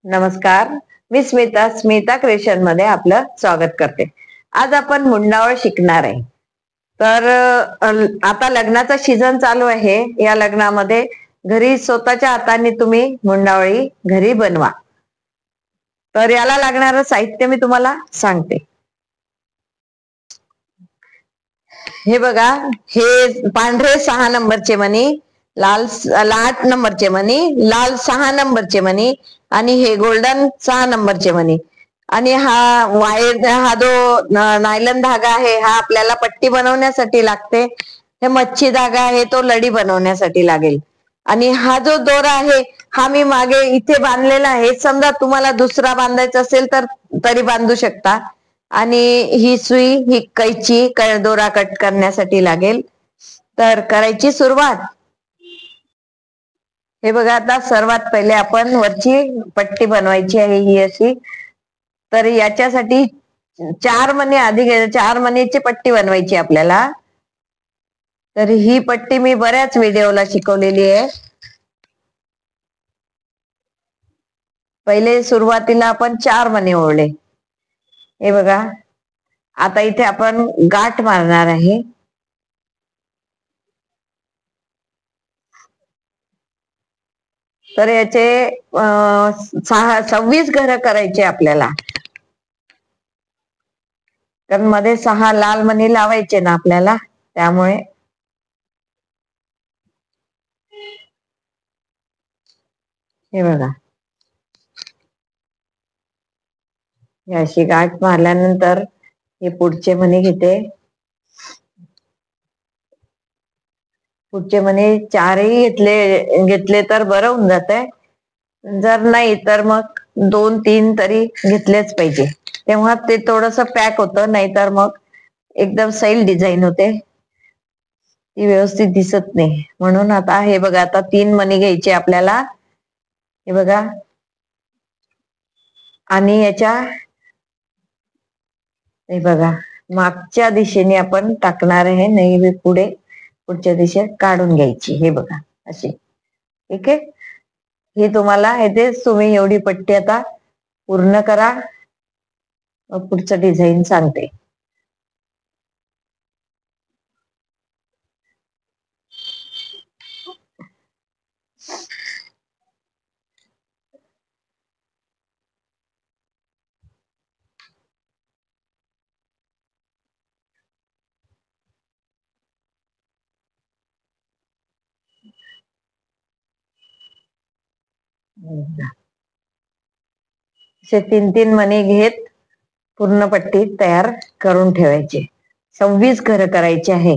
नमस्कार, मी स्मिता क्रिएशन मध्ये आपलं स्वागत करते। आज आपण मुंडावळ शिकणार आहे। तर आता लग्नाचा सीझन चालू आहे। या लग्नामध्ये घरी स्वतःच्या हाताने तुम्ही मुंडावळी घरी बनवा। तर याला लागणारं साहित्य मी तुम्हाला सांगते। हे बघा, हे पांढरे 6 नंबरचे मणी, लाल 8 नंबरचे मणी, लाल 6 नंबरचे मणी आणि हे गोल्डन 6 नंबरचे मणी। आणि हा वायर, हा जो नायलन धागा आहे हा आपल्याला पट्टी बनवण्यासाठी लागते। हे मच्छी धागा आहे तो लडी बनवण्यासाठी लागेल। आणि हा जो दोरा आहे हा मी मागे इथे बांधलेला आहे। समजा तुम्हाला दुसरा बांधायचा असेल तर तरी बांधू शकता। आणि ही सुई, ही कैची दोरा कट करण्यासाठी लागेल। तर करायची सुरुवात। हे बघा, आता सर्वात पहिले आपण वरची पट्टी बनवायची आहे ही अशी। तर याच्यासाठी 4 मणी आधी 4 मणीची पट्टी बनवायची आपल्याला। तर ही पट्टी मी बऱ्याच व्हिडिओला शिकवलेली आहे। पहिले सुरुवातीला आपण 4 मणी ओढले। हे बघा, आता इथे आपण गाठ मारणार आहे। तर याचे 26 घरं करायचे आपल्याला। कारण मध्ये 6 लाल मणी लावायचे ना आपल्याला, त्यामुळे हे बघा, अशी गाठ मारल्यानंतर हे पुढचे मणी घेते। पुढचे मणी 4ही घेतले तर बरं होऊन जातंय। जर नाही तर मग 2-3 तरी घेतलेच पाहिजे, तेव्हा ते थोडस पॅक होतं। नाहीतर मग एकदम सैल डिझाईन होते, ती व्यवस्थित दिसत नाही। म्हणून आता हे बघा, आता 3 मणी घ्यायचे आपल्याला। हे बघा, आणि याच्या हे बघा मागच्या दिशेने आपण टाकणार आहे, नाही पुढच्या दिशेत काढून घ्यायची। हे बघा अशी, ठीक आहे। हे तुम्हाला येतेच, तुम्ही एवढी पट्टी आता पूर्ण करा, मग पुढचं डिझाईन सांगते। असे 3-3 मणी घेत पूर्ण पट्टी तयार करून ठेवायची। 26 घरं करायची आहे।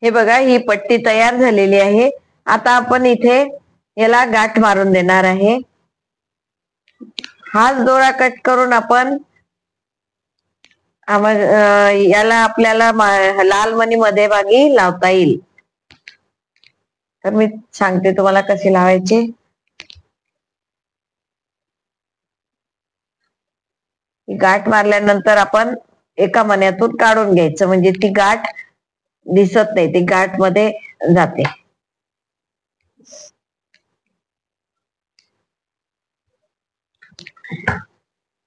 हे बघा, ही पट्टी तयार झालेली आहे। आता आपण इथे याला गाठ मारून देणार आहे। हाच दोरा कट करून आपण याला आपल्याला लाल मणी मध्ये भागी लावता येईल। तर मी सांगते तुम्हाला कशी लावायची। गाठ मारल्यानंतर आपण एका मण्यातून काढून घ्यायचं, म्हणजे ती गाठ दिसत नाही, ती गाठ मध्ये जाते।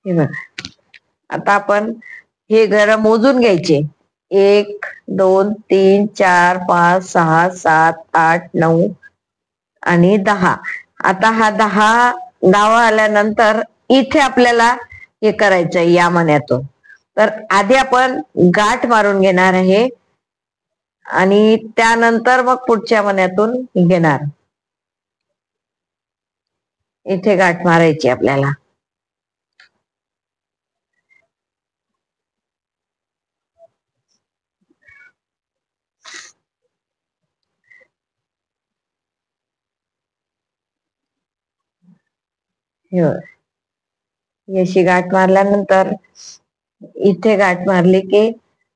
हे बघा, आता आपण हे घर मोजून घ्यायचे। 1 2 3 4 5 6 7 8 9 आणि 10। आता हा 10 आल्यानंतर इथे आपल्याला हे करायचंय या मण्यातून। तर आधी आपण गाठ मारून घेणार आहे आणि त्यानंतर मग पुढच्या मण्यातून घेणार। इथे गाठ मारायची आपल्याला। अशी गाठ मारल्यानंतर इथे गाठ मारली की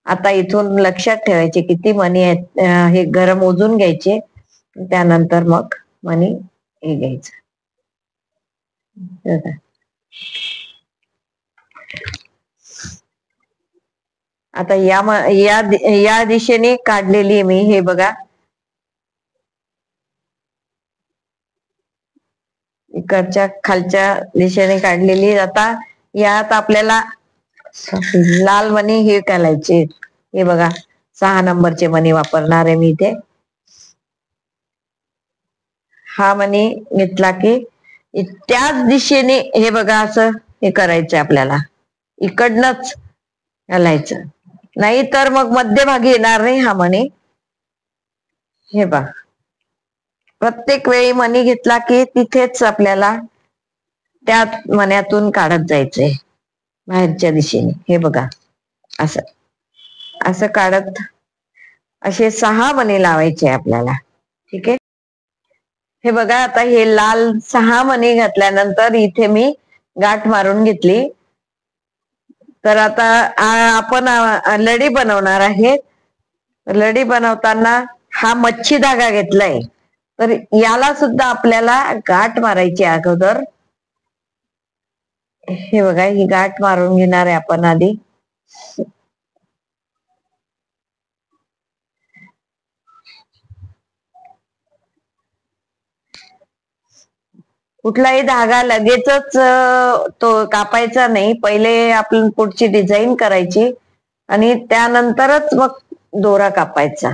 आता इथून लक्षात ठेवायचे किती मणी आहेत, हे घर मोजून घ्यायचे। त्यानंतर मग मणी हे घ्यायचं। आता या दिशेने काढलेली मी, हे बघा, इकडच्या खालच्या दिशेने काढलेली. आता यात आपल्याला लाल मणी हे घालायचे. हे बघा 6 नंबरचे मणी वापरणार आहे मी इथे. हा मणी घेतला की त्याच दिशेने हे बघा असं हे करायचं आपल्याला, इकडनंच घालायचं, नाही तर मग मध्यभागी येणार नाही हा मणी. हे बघ, प्रत्येक वेळी मणी घेतला की तिथेच आपल्याला त्या मण्यातून काढत जायचंय बाहेरच्या दिशेने. हे बघा असं असं काढत असे 6 मणी लावायचे आपल्याला. ठीक आहे. हे बघा आता हे लाल 6 मणी घातल्यानंतर इथे मी गाठ मारून घेतली. तर आता आपण लढी बनवणार आहे. लढी बनवताना हा मच्छी धागा घेतलाय, तर याला सुद्धा आपल्याला गाठ मारायची अगोदर. हे बघा ही गाठ मारून घेणार आहे आपण आधी. कुठलाही धागा लगेचच तो कापायचा नाही, पहिले आपण पुढची डिझाईन करायची आणि त्यानंतरच मग दोरा कापायचा.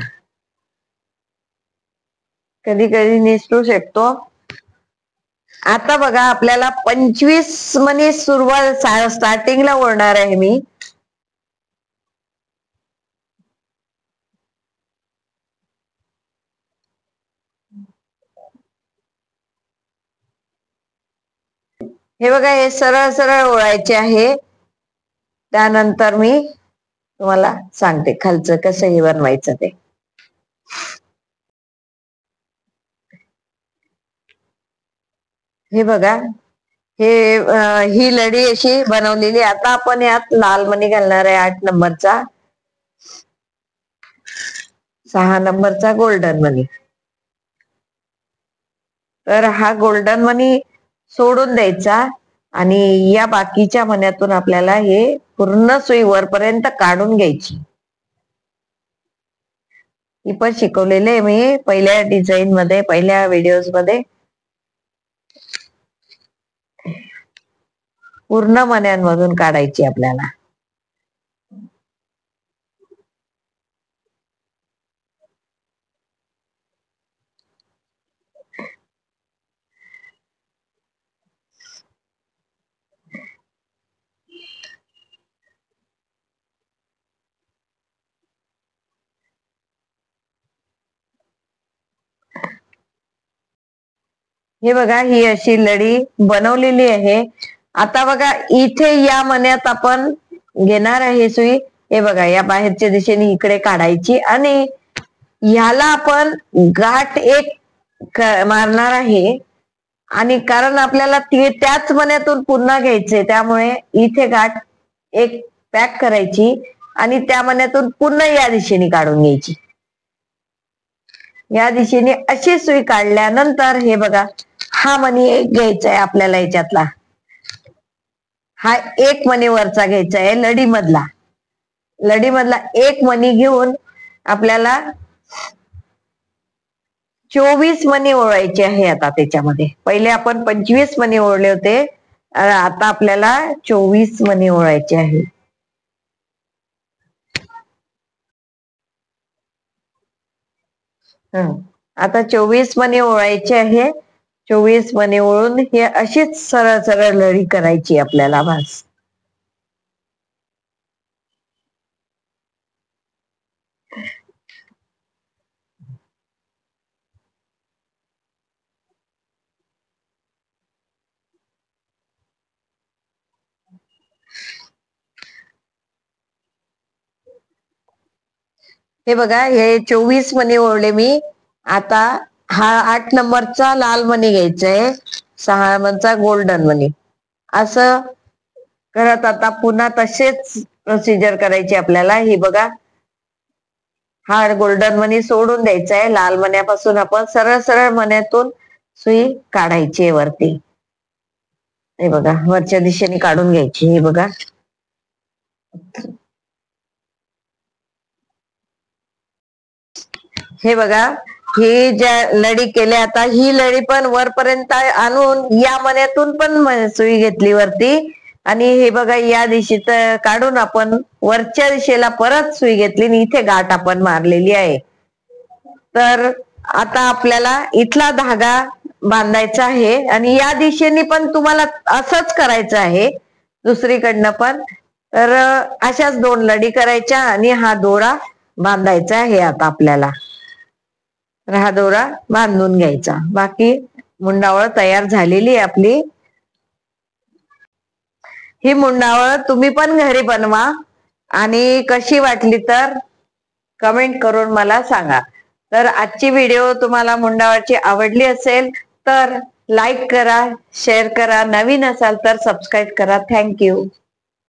कधी कधी निसटू शकतो. आता बघा आपल्याला 25 मणी सुरुवात स्टार्टिंगला ओढणार आहे मी. हे बघा हे सरळ सरळ ओळायचे आहे. त्यानंतर मी तुम्हाला सांगते खालचं कसं हे बनवायचं ते. हे बघा हे ही लढी अशी बनवलेली. आता आपण यात लाल मणी घालणार आहे 8 नंबरचा, 6 नंबरचा गोल्डन मणी. तर हा गोल्डन मणी सोडून द्यायचा आणि या बाकीच्या मण्यातून आपल्याला हे पूर्ण सुई वरपर्यंत काढून घ्यायची. ही पण शिकवलेले आहे मी पहिल्या डिझाईन मध्ये, पहिल्या व्हिडिओज मध्ये. पूर्ण मण्यांमधून काढायची आपल्याला. हे बघा ही अशी लढी बनवलेली आहे. आता बघा इथे या मण्यात आपण घेणार आहे सुई. हे बघा या बाहेरच्या दिशेने इकडे काढायची आणि ह्याला आपण गाठ एक मारणार आहे. आणि कारण आपल्याला त्याच मण्यातून पुन्हा घ्यायचे, त्यामुळे इथे गाठ एक पॅक करायची आणि त्या मण्यातून पुन्हा या दिशेने काढून घ्यायची. या दिशेने अशी सुई काढल्यानंतर हे बघा हा मणी एक घ्यायचा आहे आपल्याला याच्यातला. हा एक मणी वरचा घ्यायचा आहे लढीमधला. लढीमधला एक मणी घेऊन आपल्याला 24 मणी ओळायचे आहे. आता त्याच्यामध्ये पहिले आपण 25 मणी ओढले होते, आता आपल्याला 24 मणी ओळायचे आहे. आता 24 मणी ओळायचे आहे. 24 मणी ओळून हे अशीच सरळ सरळ लढी करायची आपल्याला बस. हे बघा हे 24 मणी ओढले मी. आता हा 8 नंबरचा लाल मणी घ्यायचा आहे, 6 नंबरचा गोल्डन मणी. असं करत आता पुन्हा तसेच प्रोसिजर करायची आपल्याला. ही बघा हा गोल्डन मणी सोडून द्यायचा आहे. लाल मण्यापासून आपण सरळ सरळ मण्यातून सुई काढायची वरती. हे बघा वरच्या दिशेने काढून घ्यायची. हे बघा हे बघा ही ज्या लढी केल्या आता ही लढी पण वरपर्यंत आणून या मण्यातून पण सुई घेतली वरती आणि हे बघा या दिशेत काढून आपण वरच्या दिशेला परत सुई घेतली आणि इथे गाठ आपण मारलेली आहे. तर आता आपल्याला इथला धागा बांधायचा आहे आणि या दिशेने पण तुम्हाला असंच करायचं आहे दुसरीकडनं पण. तर अशाच 2 लढी करायच्या आणि हा दोरा बांधायचा आहे आता आपल्याला. हा दोरा बांधून घ्यायचा. बाकी मुंडावळ तयार झालेली आहे आपली. ही मुंडावळ तुम्ही पण घरी बनवा आणि कशी वाटली तर कमेंट करून मला सांगा. तर आजची व्हिडिओ तुम्हाला मुंडावळची आवडली असेल तर लाईक करा, शेअर करा, नवीन असाल तर सबस्क्राईब करा. थँक्यू.